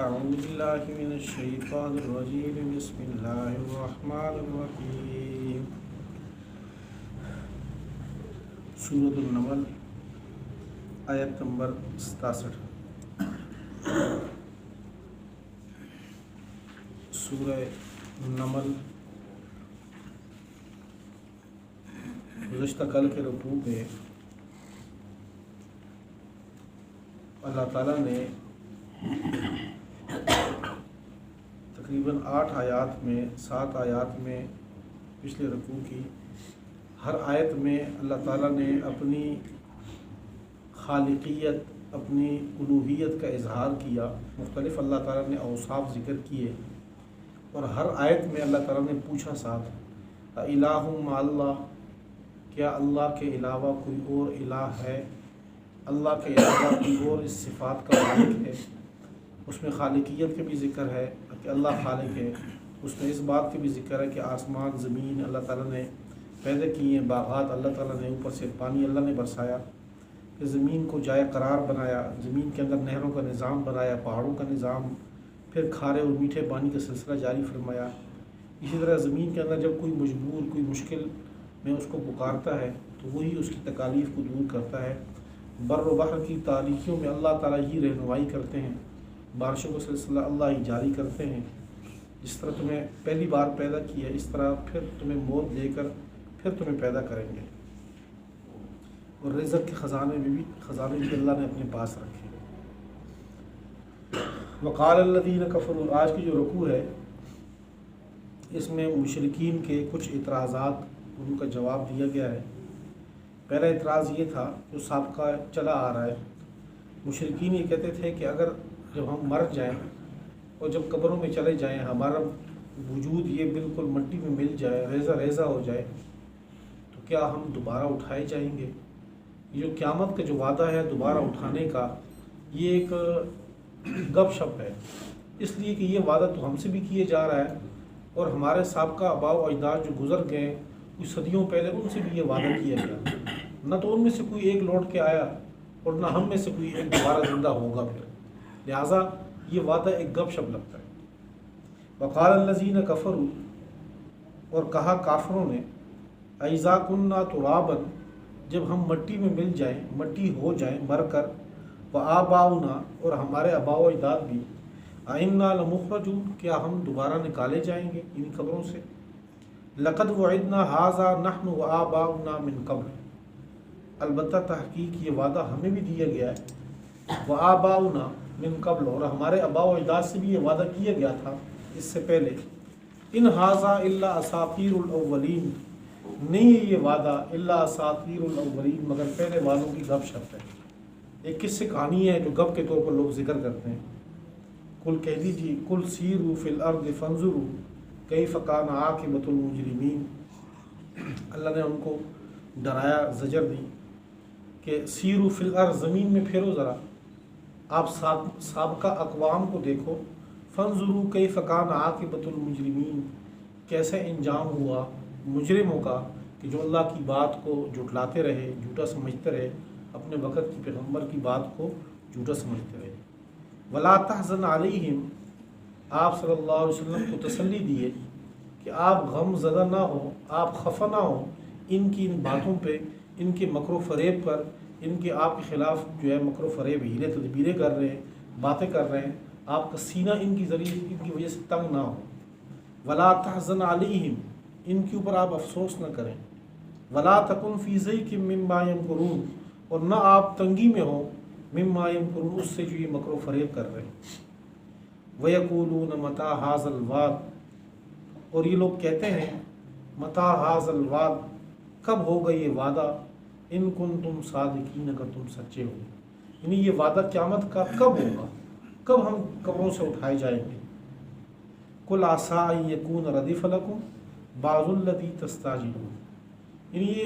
اعوذ باللہ من الشیطان الرجیم بسم اللہ الرحمن الرحیم سورۃ النمل آیت نمبر 67۔ سورہ نمل گزشتہ کل کے رکوع میں اللہ تعالیٰ نے تقریباً 8 آیات میں 7 آیات میں پچھلے رکوع کی ہر آیت میں اللہ تعالیٰ نے اپنی خالقیت اپنی الوہیت کا اظہار کیا، مختلف اللہ تعالیٰ نے اوصاف ذکر کیے، اور ہر آیت میں اللہ تعالیٰ نے پوچھا ساتھ الہ مع اللہ، کیا اللہ کے علاوہ کوئی اور الہ ہے؟ اللہ کے علاوہ کوئی اور اس صفات کا مالک ہے؟ اس میں خالقیت کا بھی ذکر ہے کہ اللہ خالق ہے، اس میں اس بات کا بھی ذکر ہے کہ آسمان زمین اللہ تعالیٰ نے پیدا کیے ہیں، باغات اللہ تعالیٰ نے اوپر سے پانی اللہ نے برسایا، کہ زمین کو جائے قرار بنایا، زمین کے اندر نہروں کا نظام بنایا، پہاڑوں کا نظام، پھر کھارے اور میٹھے پانی کا سلسلہ جاری فرمایا۔ اسی طرح زمین کے اندر جب کوئی مجبور کوئی مشکل میں اس کو پکارتا ہے تو وہی اس کی تکالیف کو دور کرتا ہے۔ بر و بحر کی تاریکیوں میں اللہ تعالیٰ ہی رہنمائی کرتے ہیں، بارشوں کا سلسلہ اللہ ہی جاری کرتے ہیں۔ جس طرح تمہیں پہلی بار پیدا کیا اس طرح پھر تمہیں موت دے کر پھر تمہیں پیدا کریں گے، اور رزق کے خزانے بھی اللہ نے اپنے پاس رکھے۔ وقال الذین کفروا، آج کی جو رکوع ہے اس میں مشرکین کے کچھ اعتراضات ان کا جواب دیا گیا ہے۔ پہلا اعتراض یہ تھا جو سابقہ چلا آ رہا ہے، مشرکین یہ کہتے تھے کہ اگر جب ہم مر جائیں اور جب قبروں میں چلے جائیں، ہمارا وجود یہ بالکل مٹی میں مل جائے، ریزہ ریزہ ہو جائے، تو کیا ہم دوبارہ اٹھائے جائیں گے؟ یہ جو قیامت کا جو وعدہ ہے دوبارہ اٹھانے کا، یہ ایک گپ شپ ہے، اس لیے کہ یہ وعدہ تو ہم سے بھی کیے جا رہا ہے، اور ہمارے سابقہ آباء و اجداد جو گزر گئے کچھ صدیوں پہلے ان سے بھی یہ وعدہ کیا گیا، نہ تو ان میں سے کوئی ایک لوٹ کے آیا اور نہ ہم میں سے کوئی ایک دوبارہ زندہ ہوگا پھر، لہٰذا یہ وعدہ ایک گپ شپ لگتا ہے۔ وقال الذین کفروا، اور کہا کافروں نے، اذا کنا ترابا، جب ہم مٹی میں مل جائیں، مٹی ہو جائیں مر کر، وآباؤنا، اور ہمارے آباء و اجداد بھی، ائنا لمخرجون، کیا ہم دوبارہ نکالے جائیں گے ان قبروں سے؟ لقد وعدنا ھذا نحن وآباؤنا من قبل، البتہ تحقیق یہ وعدہ ہمیں بھی دیا گیا ہے، وآباؤنا من قبل، اور ہمارے آباء و اجداد سے بھی یہ وعدہ کیا گیا تھا اس سے پہلے۔ ان ھذا الا اساطیر الاولین، نہیں ہے یہ وعدہ الا اساطیر الاولین، مگر پہلے والوں کی گپ شپ ہے، ایک قصے کہانی ہے جو گپ کے طور پر لوگ ذکر کرتے ہیں۔ قل کہہ دیجیے، قل سیروا فی الارض فانظروا کیف کان عاقبۃ المجرمین، اللہ نے ان کو ڈرایا، زجر دی کہ سیروا فی الارض، زمین میں پھیرو ذرا، آپ سابقہ اقوام کو دیکھو، فانظروا کیف کان عاقبۃ المجرمین، کیسے انجام ہوا مجرموں کا کہ جو اللہ کی بات کو جھٹلاتے رہے، جھوٹا سمجھتے رہے، اپنے وقت کی پیغمبر کی بات کو جھوٹا سمجھتے رہے۔ ولا تحزن علیہم، آپ صلی اللہ علیہ وسلم کو تسلی دیے کہ آپ غم زدہ نہ ہو، آپ خفا نہ ہو ان کی ان باتوں پہ، ان کے مکر و فریب پر، ان کے آپ کے خلاف جو ہے مکر و فریب ہیلے تدبیریں کر رہے ہیں، باتیں کر رہے ہیں، آپ کا سینہ ان کی ذریعے ان کی وجہ سے تنگ نہ ہو۔ ولا تحزن علیہم، ان کے اوپر آپ افسوس نہ کریں۔ ولا تکن فی ضیق مما یمکرون، اور نہ آپ تنگی میں ہوں مما یمکرون، اس سے جو یہ مکر و فریب کر رہے ہیں۔ وَيَقُولُونَ مَتَىٰ هَٰذَا الْوَعْدُ، اور یہ لوگ کہتے ہیں مَتَىٰ هَٰذَا الْوَعْدُ، کب ہوگا یہ وعدہ، ان کنتم صادقین، اگر تم سچے ہو، یعنی یہ وعدہ قیامت کا کب ہوگا، کب ہم قبروں سے اٹھائے جائیں گے۔ قُلْ عَسَىٰ أَن يَكُونَ رَدِفَ لَكُمْ بَعْضُ الَّذِي تَسْتَعْجِلُونَ، یعنی یہ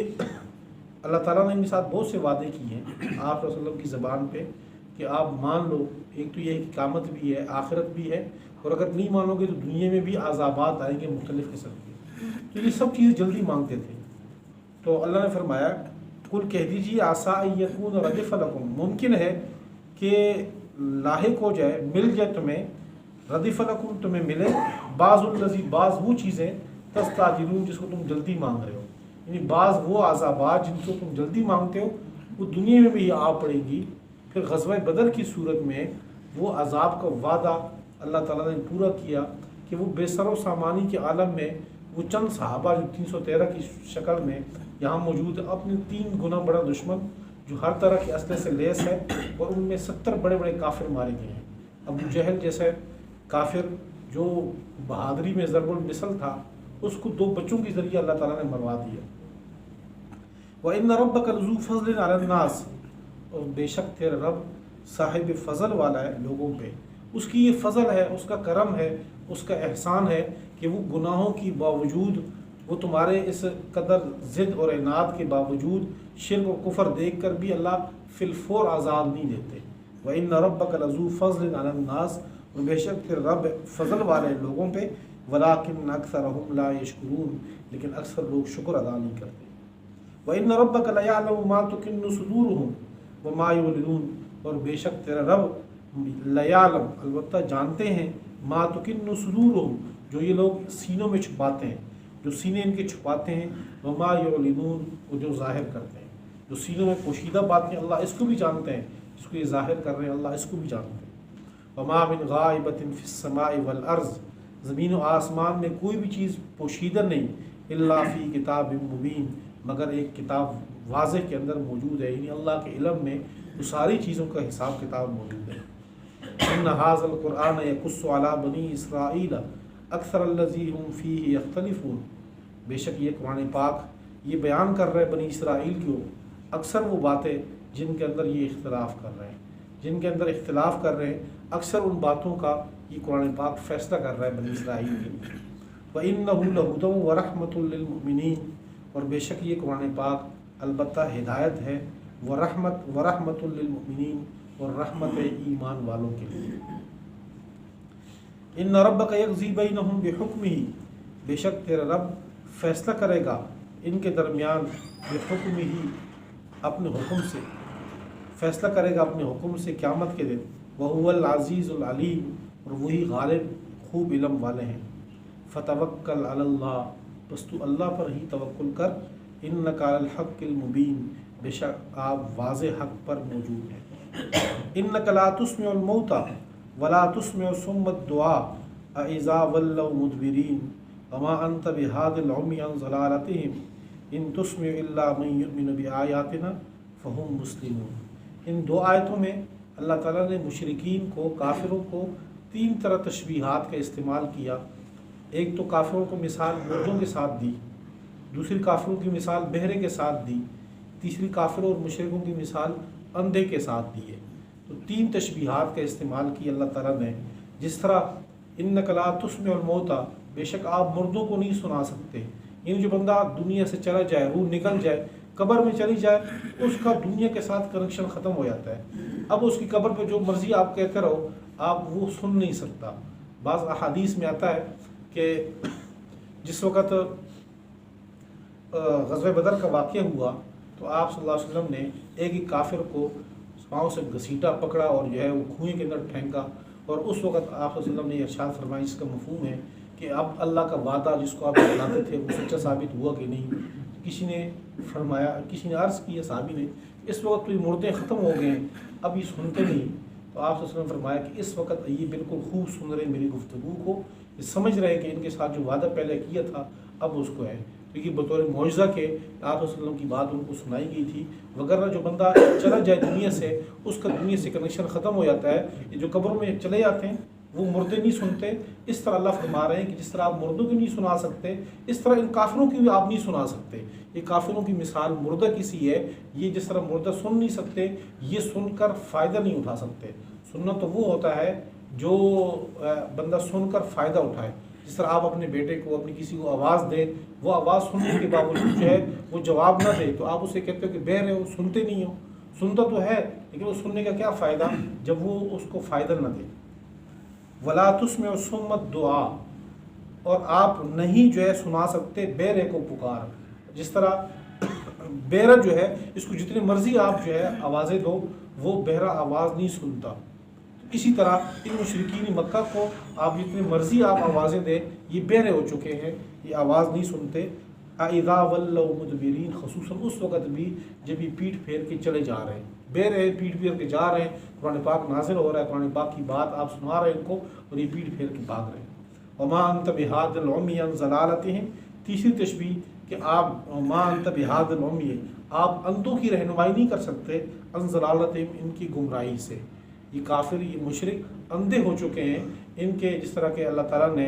اللہ تعالیٰ نے ان کے ساتھ بہت سے وعدے کیے ہیں آپ صلی اللہ علیہ وسلم کی زبان پہ کہ آپ مان لو، ایک تو یہ ہے کہ قیامت بھی ہے، آخرت بھی ہے، اور اگر نہیں مانو گے تو دنیا میں بھی عذابات آئیں گے مختلف قسم کے، تو یہ سب چیزیں جلدی مانگتے تھے۔ تو اللہ نے فرمایا قل کہہ دیجیے عسیٰ ان یکون ردف لکم، ممکن ہے کہ لاحق ہو جائے، مل جائے تمہیں ردف लकुम तुम्हें मिले, बाज़ुल्लज़ी बाज़ वो चीज़ें तस्ताजिरून जिसको तुम जल्दी मांग रहे हो, यानी बाज़ वो अज़ाबात जिनको तुम जल्दी मांगते हो वो दुनिया में भी आ पड़ेगी। फिर ग़ज़वा बदर की सूरत में वो अज़ाब का वादा अल्लाह ताला ने पूरा किया कि वो बेसरो सामानी के आलम में वो चंद सहाबा जो 313 की शक्ल में यहाँ मौजूद है, अपने 3 गुना बड़ा दुश्मन जो हर तरह के असले से लेस है, और उनमें 70 बड़े बड़े काफिर मारे गए हैं। अबू जहल जैसे काफिर जो बहादुरी में ज़रबुल मिसल था, उसको 2 बच्चों के ज़रिए अल्लाह ताला ने मरवा दिया। व इन्न रब्बका लज़ू फ़ज़लिन अलन नास, और बेशक तेरा रब साहिब फ़ज़ल वाला है लोगों पे। उसकी ये फ़ज़ल है, उसका करम है, उसका एहसान है कि वो गुनाहों की बावजूद, वो तुम्हारे इस कदर ज़िद और इनाद के बावजूद शिर्क और कुफ़र देख कर भी अल्लाह फ़िलफ़ौर आज़ाद नहीं देते। व इन्न रब्बका लज़ू फ़ज़लिन अलन नास, और बेशक तेरा रब फ़ज़ल वाले लोगों पे, वलाकिन अक्सरहुम ला यशकुरून, लेकिन अक्सर लोग शुक्र अदा नहीं करते। व इन्न रब्बका लयअलमु मा तुकिन्नु सुदूरुहुम व मा युलिनून, और बेशक तेरा रब लयालम अलबत्ता जानते हैं, मा तुकिन्नु सुदूरुहुम जो ये लोग सीनों में छुपाते हैं, जो सीने इनके छुपाते हैं, व मा युलिनून वो जो ज़ाहिर करते हैं, जो सीनों में पोशीदा बातें अल्लाह इसको भी जानते हैं, जिसको ये ज़ाहिर कर रहे हैं अल्लाह इसको भी जानते हैं। वमा मिन गाइबतिन फिस समाई वल अर्ज़, ज़मीन और आसमान में कोई भी चीज़ पोशीदा नहीं, इल्ला फ़ी किताबिन मुबीन, मगर एक किताब वाज़ेह के अंदर मौजूद है, यानी अल्लाह के इल्म में वो सारी चीज़ों का हिसाब किताब मौजूद है। इन्न हाज़ल क़ुरआन यक़ुस्सु अला बनी इसराईल अक्सरल्लज़ी हुम फ़ीही यख्तलिफ़ून, बेशक ये कुरान पाक ये बयान कर रहे हैं बनी इसराइल को अक्सर वो बातें जिनके अंदर ये इख्तिलाफ़ कर रहे हैं, जिनके अंदर इख्तिलाफ़ कर रहे हैं, अक्सर उन बातों का ये कुरान पाक फ़ैसला कर रहा है बनी इसराइल के। व इन्नहु लहुदन व रहमतुल लिल मुमिनीन, और बेशक ये कुरान पाक अलबत्ता हिदायत है, व रहमतुल लिल मुमिनीन, और रहमत ईमान वालों के लिए। इन्न रब्बका यक़ज़ी बैनहुम बिहुक्मिही, बेशक तेरा रब फ़ैसला करेगा इनके दरमियान, बिहुक्मिही अपने हुक्म से फ़ैसला करेगा, अपने हुक्म से क़यामत के दिन। वहुवल अज़ीज़ुल अलीम, और वही गालिब खूब इल्म वाले हैं। फ़तवक्कल अलल्लाह, बस तू अल्लाह पर ही तवक्कुल कर। इन्नका अलल हक़्क़िल मुबीन, बेशक आप वाज़े हक़ पर मौजूद हैं। इन्नका ला तुस्मिउल मौता वला तुस्मिउ सुम्मद दुआ अइज़ा वल्लौ मुदबिरीन वमा अंत बिहादिल उम्मी अन ज़लालतिहिम इन तुस्मिउ इल्ला मन युमिनु बिआयातिना फ़हुम मुस्लिमून। इन 2 आयतों में अल्लाह ताला ने मुशरिकीन को, काफिरों को 3 तरह तशबीहात का इस्तेमाल किया। एक तो काफिरों को मिसाल मुर्दों के साथ दी, दूसरी काफिरों की मिसाल बहरे के साथ दी, तीसरी काफिरों और मुशरिकों की मिसाल अंधे के साथ दी है। तो 3 तशबीहात का इस्तेमाल किया अल्लाह ताला ने। जिस तरह इन्नका ला तुस्मिउल मौता, बेशक आप मुर्दों को नहीं सुना सकते, यानी जो बंदा दुनिया से चला जाए, रूह निकल जाए, कब्र में चली जाए, उसका दुनिया के साथ कनेक्शन ख़त्म हो जाता है। अब उसकी कब्र पे जो मर्ज़ी आप कहते रहो, आप वो सुन नहीं सकता। बाज़ अहादीस में आता है कि जिस वक़्त ग़ज़वा बदर का वाक़या हुआ तो आप सल्लल्लाहु अलैहि वसल्लम ने एक काफिर को पाँव से घसीटा, पकड़ा और जो है वो कुएँ के अंदर फेंका। और उस वक़्त आप सल्लल्लाहु अलैहि वसल्लम ने इरशाद फरमाया, इसका मफ़हूम है कि अब अल्लाह का वादा जिसको आप बताते थे वो सच्चा साबित हुआ कि नहीं। किसी ने फरमाया, किसी ने अर्ज़ किया साहबी ने, इस वक्त तो ये मुर्दे ख़त्म हो गए हैं, अब ये सुनते नहीं। तो आप सल्लल्लाहु अलैहि वसल्लम फरमाया कि इस वक्त ये बिल्कुल खूब सुन रहे मेरी गुफ्तगू को, ये समझ रहे हैं कि इनके साथ जो वादा पहले किया था अब उसको है, क्योंकि बतौर मौजज़ा के आप सल्लल्लाहु अलैहि वसल्लम की बात उनको सुनाई गई थी। वगैरह जो बंदा चला जाए दुनिया से, उसका दुनिया से कनेक्शन ख़त्म हो जाता है। ये जो कब्र में चले जाते हैं वो मुर्दे नहीं सुनते। इस तरह अल्लाह फरमा रहे हैं कि जिस तरह आप मुर्दों की नहीं सुना सकते, इस तरह इन काफिरों की भी आप नहीं सुना सकते। ये काफिरों की मिसाल मुर्दा किसी है, ये जिस तरह मुर्दा सुन नहीं सकते, ये सुनकर फ़ायदा नहीं उठा सकते। सुनना तो वो होता है जो बंदा सुनकर फ़ायदा उठाए। जिस तरह आप अपने बेटे को, अपनी किसी को आवाज़ दें, वो आवाज़ सुनने के बावजूद जो है वो जवाब ना दे, तो आप उसे कहते हो कि बहरे हो, सुनते नहीं हो। सुनता तो है लेकिन वो सुनने का क्या फ़ायदा जब वो उसको फ़ायदा न दे। वला तुस्मिउ सुम्मद दुआ, और आप नहीं जो है सुना सकते बेरे को पुकार। जिस तरह बेरा जो है, इसको जितनी मर्जी आप जो है आवाज़ें दो, वो बहरा आवाज़ नहीं सुनता। इसी तरह इन मुशरिकीन मक्का को आप जितनी मर्ज़ी आप आवाज़ें दें, ये बहरे हो चुके हैं, ये आवाज़ नहीं सुनते। इज़ा वल्लौ मुदबिरीन, ख़ुसूसन उस वक़्त भी जब ये पीठ फेर के चले जा रहे हैं, बहरे पीठ फेर के जा रहे हैं, कुरान पाक नाज़िल हो रहा है, कुरान पाक की बात आप सुना रहे हैं इनको और ये पीठ फेर के भाग रहे हैं। वमा अंत बिहादिल उम्मी अन ज़लालतिहिम, तीसरी तशबीह कि आप मा अंत बिहादिल उम्मी, आप अंधों की रहनुमाई नहीं कर सकते, अन ज़लालतिहिम, इनकी गुमराही से। ये काफिर, ये मुशरिक अंधे हो चुके हैं इनके, जिस तरह के अल्लाह ताला ने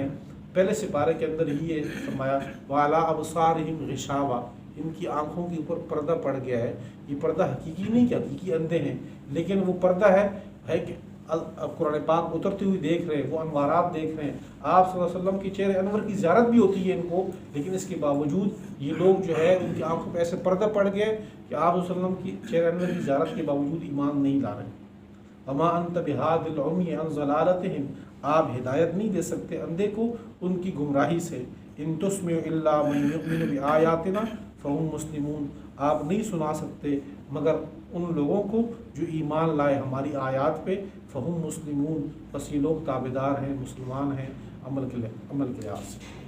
पहले सिपारे के अंदर ही ये फरमाया वाला अबसारिहिम गिशावा, इनकी आंखों के ऊपर पर्दा पड़ गया है। ये पर्दा हकीकी नहीं कि हकीकी अंधे हैं, लेकिन वो पर्दा है कि कुरान पाक उतरती हुई देख रहे हैं, वो अनवारात देख रहे हैं, आप सल्लल्लाहु अलैहि वसल्लम की चेहरे अनवर की ज़ियारत भी होती है इनको, लेकिन इसके बावजूद ये लोग जो है उनकी आंखों पर ऐसे पर्दा पड़ गया कि आप वसल्लम की चेहरे अनवर की ज़ियारत के बावजूद ईमान नहीं ला रहे। वमा अंत बिहादिल उम्मी अन ज़लालतिहिम, आप हिदायत नहीं दे सकते अंधे को उनकी गुमराही से। इन तुस्मिउ इल्ला मन युमिनु बिआयातिना फ़हुम मुस्लिमून, आप नहीं सुना सकते मगर उन लोगों को जो ईमान लाए हमारी आयात पे, फ़हुम मुस्लिमून, बस ये लोग ताबेदार हैं, मुसलमान हैं अमल के लिहाज से।